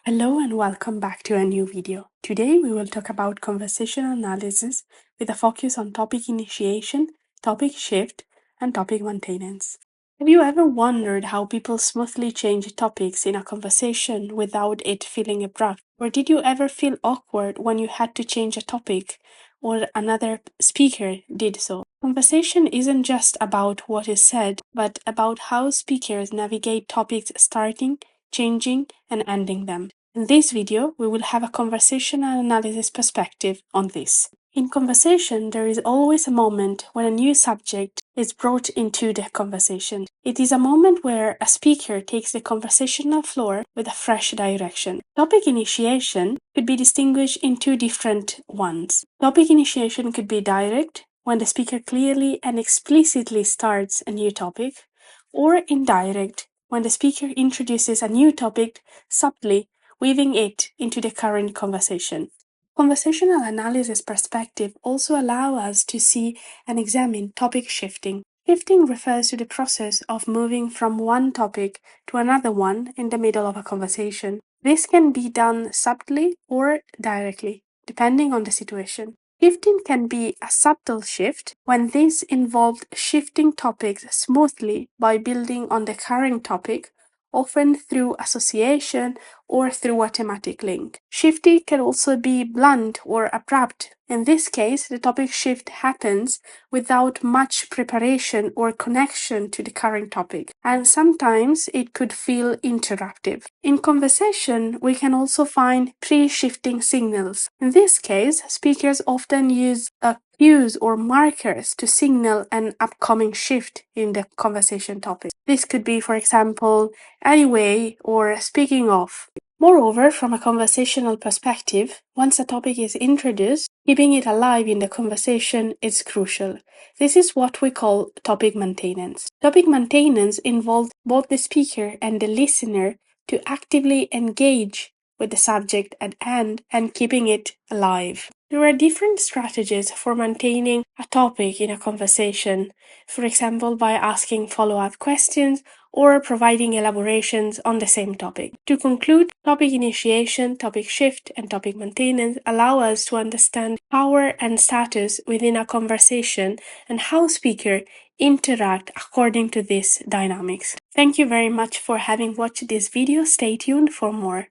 Hello and welcome back to a new video. Today we will talk about conversational analysis with a focus on topic initiation, topic shift, and topic maintenance. Have you ever wondered how people smoothly change topics in a conversation without it feeling abrupt? Or did you ever feel awkward when you had to change a topic or another speaker did so? Conversation isn't just about what is said, but about how speakers navigate topics starting, changing, and ending them. In this video, we will have a conversational analysis perspective on this. In conversation, there is always a moment when a new subject is brought into the conversation. It is a moment where a speaker takes the conversational floor with a fresh direction. Topic initiation could be distinguished in two different ones. Topic initiation could be direct, when the speaker clearly and explicitly starts a new topic, or indirect, when the speaker introduces a new topic subtly, weaving it into the current conversation. Conversational analysis perspective also allow us to see and examine topic shifting. Shifting refers to the process of moving from one topic to another one in the middle of a conversation. This can be done subtly or directly, depending on the situation. Shifting can be a subtle shift when this involved shifting topics smoothly by building on the current topic, often through association or through a thematic link. Shifting can also be blunt or abrupt. In this case, the topic shift happens without much preparation or connection to the current topic, and sometimes it could feel interruptive. In conversation, we can also find pre-shifting signals. In this case, speakers often use cues or markers to signal an upcoming shift in the conversation topic. This could be, for example, anyway or speaking of. Moreover, from a conversational perspective, once a topic is introduced, keeping it alive in the conversation is crucial. This is what we call topic maintenance. Topic maintenance involves both the speaker and the listener to actively engage with the subject at hand and keeping it alive. There are different strategies for maintaining a topic in a conversation, for example, by asking follow-up questions or providing elaborations on the same topic. To conclude, topic initiation, topic shift, and topic maintenance allow us to understand power and status within a conversation and how speakers interact according to these dynamics. Thank you very much for having watched this video. Stay tuned for more.